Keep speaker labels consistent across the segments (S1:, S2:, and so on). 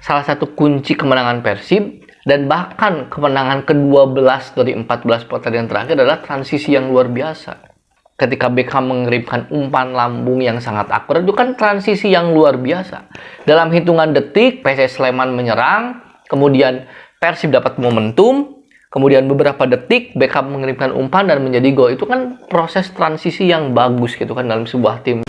S1: salah satu kunci kemenangan Persib dan bahkan kemenangan ke-12 dari 14 pertandingan terakhir adalah transisi yang luar biasa. Ketika Beckham mengirimkan umpan lambung yang sangat akurat, itu kan transisi yang luar biasa. Dalam hitungan detik, PSS Sleman menyerang, kemudian Persib dapat momentum, kemudian beberapa detik Beckham mengirimkan umpan dan menjadi gol. Itu kan proses transisi yang bagus gitu kan dalam sebuah tim.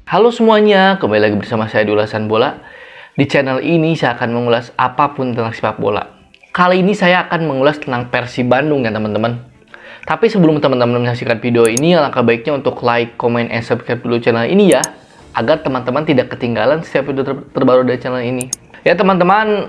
S1: Halo semuanya, kembali lagi bersama saya di Ulasan Bola. Di channel ini saya akan mengulas apapun tentang sepak bola. Kali ini saya akan mengulas tentang Persib Bandung ya teman-teman. Tapi sebelum teman-teman menyaksikan video ini, alangkah baiknya untuk like, comment, and subscribe dulu channel ini ya, agar teman-teman tidak ketinggalan setiap video terbaru dari channel ini. Ya teman-teman,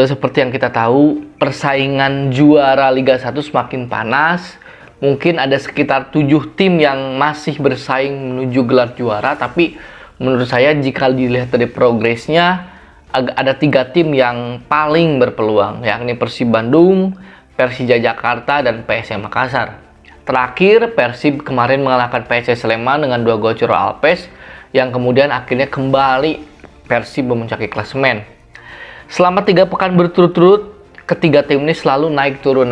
S1: seperti yang kita tahu, persaingan juara Liga 1 semakin panas. Mungkin ada sekitar 7 tim yang masih bersaing menuju gelar juara, tapi menurut saya jika dilihat dari progresnya, ada 3 tim yang paling berpeluang, yakni Persib Bandung, Persija Jakarta, dan PSM Makassar. Terakhir, Persib kemarin mengalahkan PSS Sleman dengan 2 gol Ciro Alpes, yang kemudian akhirnya kembali Persib memuncaki klasemen. Selama 3 pekan berturut-turut, ketiga tim ini selalu naik turun.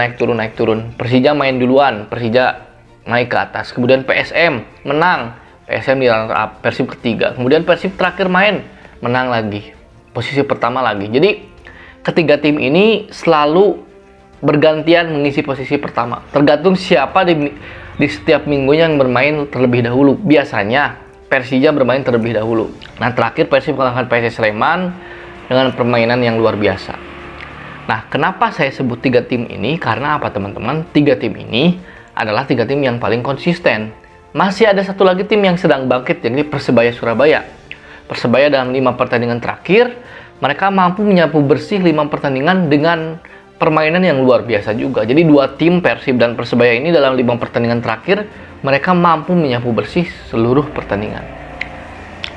S1: Persija main duluan, Persija naik ke atas. Kemudian PSM menang, PSM di runner up, Persib ketiga. Kemudian Persib terakhir main, menang lagi, posisi pertama lagi. Jadi ketiga tim ini selalu bergantian mengisi posisi pertama. Tergantung siapa di setiap minggunya yang bermain terlebih dahulu. Biasanya Persija bermain terlebih dahulu. Nah terakhir Persib mengalahkan PSS Sleman dengan permainan yang luar biasa. Nah, kenapa saya sebut 3 tim ini? Karena apa teman-teman? 3 tim ini adalah 3 tim yang paling konsisten. Masih ada satu lagi tim yang sedang bangkit, yakni Persebaya Surabaya. Persebaya dalam 5 pertandingan terakhir, mereka mampu menyapu bersih 5 pertandingan dengan permainan yang luar biasa juga. Jadi 2 tim Persib dan Persebaya ini dalam 5 pertandingan terakhir, mereka mampu menyapu bersih seluruh pertandingan.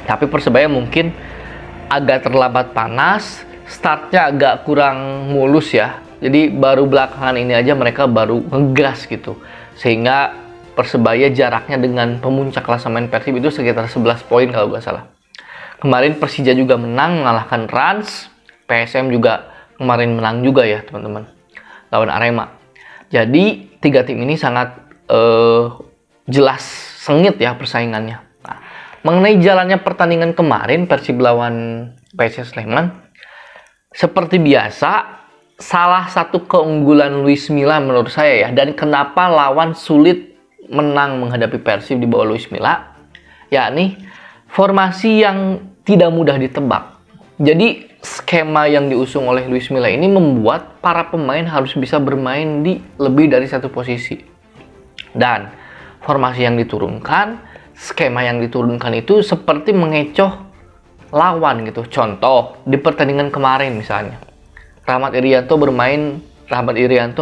S1: Tapi Persebaya mungkin agak terlambat panas, startnya agak kurang mulus ya. Jadi baru belakangan ini aja mereka baru ngegas gitu. Sehingga Persebaya jaraknya dengan pemuncak klasemen Persib itu sekitar 11 poin kalau nggak salah. Kemarin Persija juga menang mengalahkan Rans. PSM juga kemarin menang juga ya teman-teman, lawan Arema. Jadi 3 tim ini sangat jelas sengit ya persaingannya. Nah, mengenai jalannya pertandingan kemarin Persib lawan PSS Sleman, seperti biasa, salah satu keunggulan Luis Milla menurut saya ya, dan kenapa lawan sulit menang menghadapi Persib di bawah Luis Milla, yakni formasi yang tidak mudah ditebak. Jadi skema yang diusung oleh Luis Milla ini membuat para pemain harus bisa bermain di lebih dari satu posisi. Dan formasi yang diturunkan, skema yang diturunkan itu seperti mengecoh lawan gitu. Contoh, di pertandingan kemarin misalnya, Rahmat Irianto,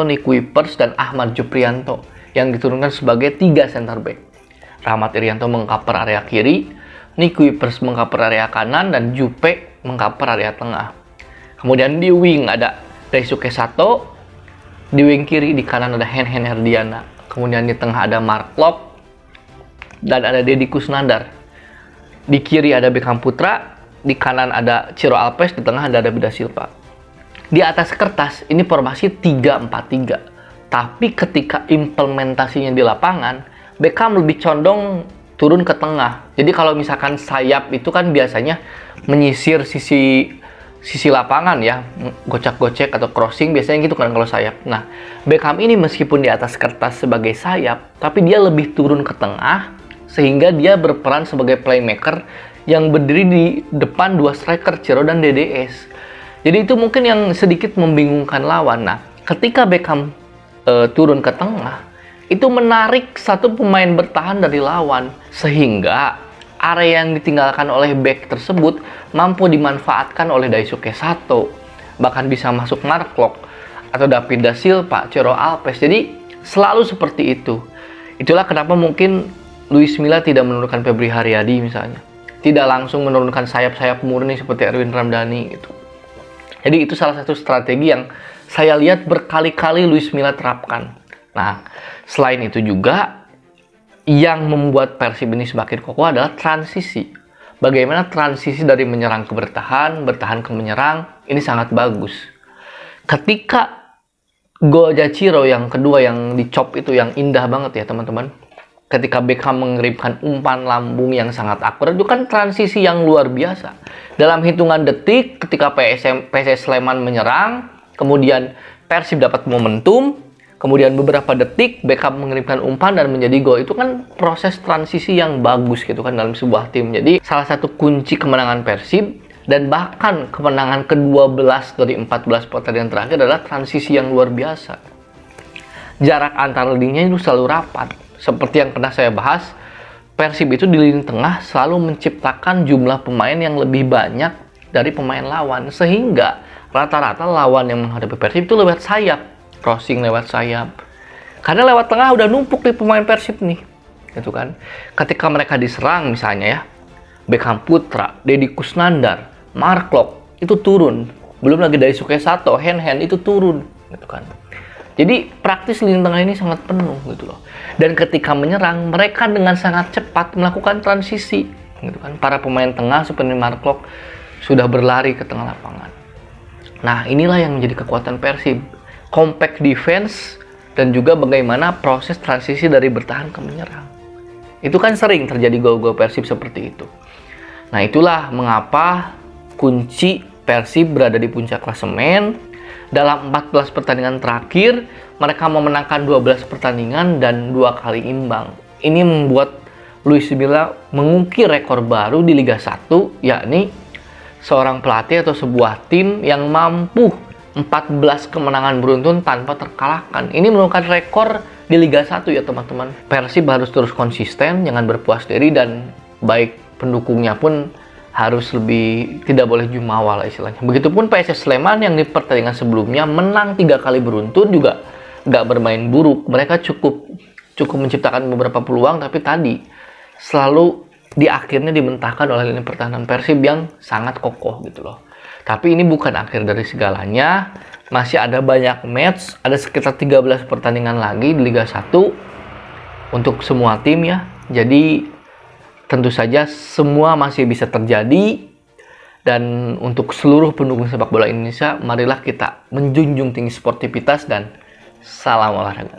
S1: Nick Kuipers, dan Ahmad Juprianto yang diturunkan sebagai 3 center back. Rahmat Irianto mengcover area kiri, Nick Kuipers mengcover area kanan, dan Jupe mengcover area tengah. Kemudian di wing ada Daisuke Sato, di wing kiri di kanan ada Hen Herdiana, kemudian di tengah ada Mark Locke, dan ada Deddy Kusnandar. Di kiri ada Beckham Putra, di kanan ada Ciro Alpes, di tengah ada David da Silva. Di atas kertas ini formasi 3-4-3. Tapi ketika implementasinya di lapangan, Beckham lebih condong turun ke tengah. Jadi kalau misalkan sayap itu kan biasanya menyisir sisi lapangan ya, gocek-gocek atau crossing biasanya gitu kan kalau sayap. Nah, Beckham ini meskipun di atas kertas sebagai sayap, tapi dia lebih turun ke tengah sehingga dia berperan sebagai playmaker yang berdiri di depan 2 striker, Ciro dan DDS. Jadi itu mungkin yang sedikit membingungkan lawan. Nah, ketika Beckham turun ke tengah, itu menarik satu pemain bertahan dari lawan, sehingga area yang ditinggalkan oleh back tersebut mampu dimanfaatkan oleh Daisuke Sato, bahkan bisa masuk Mark Locke atau David da Silva, Ciro Alpes. Jadi selalu seperti itu. Itulah kenapa mungkin Luis Milla tidak menurunkan Febri Haryadi misalnya, tidak langsung menurunkan sayap-sayap murni seperti Erwin Ramdhani gitu. Jadi itu salah satu strategi yang saya lihat berkali-kali Luis Milla terapkan. Nah, selain itu juga yang membuat Persib ini semakin kokoh adalah transisi. Bagaimana transisi dari menyerang ke bertahan, bertahan ke menyerang, ini sangat bagus. Ketika gol Jachiro yang kedua yang dicop itu yang indah banget ya teman-teman. Ketika Beckham mengirimkan umpan lambung yang sangat akurat, itu kan transisi yang luar biasa. Dalam hitungan detik ketika PSS Sleman menyerang, kemudian Persib dapat momentum, kemudian beberapa detik Beckham mengirimkan umpan dan menjadi gol. Itu kan proses transisi yang bagus gitu kan dalam sebuah tim. Jadi salah satu kunci kemenangan Persib dan bahkan kemenangan ke-12 dari 14 pertandingan terakhir adalah transisi yang luar biasa. Jarak antar lininya itu selalu rapat. Seperti yang pernah saya bahas, Persib itu di lini tengah selalu menciptakan jumlah pemain yang lebih banyak dari pemain lawan. Sehingga rata-rata lawan yang menghadapi Persib itu lewat sayap. Crossing lewat sayap. Karena lewat tengah udah numpuk di pemain Persib nih. Gitu kan. Ketika mereka diserang misalnya ya, Beckham Putra, Deddy Kusnandar, Mark Klok itu turun. Belum lagi dari Daisuke Sato, Hen itu turun. Gitu kan. Jadi praktis lini tengah ini sangat penuh gitu loh. Dan ketika menyerang, mereka dengan sangat cepat melakukan transisi. Gitu kan. Para pemain tengah seperti Mark Klok sudah berlari ke tengah lapangan. Nah inilah yang menjadi kekuatan Persib. Compact defense dan juga bagaimana proses transisi dari bertahan ke menyerang. Itu kan sering terjadi gol-gol Persib seperti itu. Nah itulah mengapa kunci Persib berada di puncak klasemen. Dalam 14 pertandingan terakhir, mereka memenangkan 12 pertandingan dan 2 kali imbang. Ini membuat Luis Milla mengukir rekor baru di Liga 1, yakni seorang pelatih atau sebuah tim yang mampu 14 kemenangan beruntun tanpa terkalahkan. Ini merupakan rekor di Liga 1 ya teman-teman. Persib harus terus konsisten, jangan berpuas diri, dan baik pendukungnya pun harus lebih, tidak boleh jumawa lah istilahnya. Begitupun PSS Sleman yang di pertandingan sebelumnya menang 3 kali beruntun juga nggak bermain buruk. Mereka cukup menciptakan beberapa peluang, tapi tadi selalu di akhirnya dimentahkan oleh lini pertahanan Persib yang sangat kokoh gitu loh. Tapi ini bukan akhir dari segalanya. Masih ada banyak match, ada sekitar 13 pertandingan lagi di Liga 1 untuk semua tim ya. Jadi tentu saja semua masih bisa terjadi, dan untuk seluruh pendukung sepak bola Indonesia, marilah kita menjunjung tinggi sportivitas dan salam olahraga.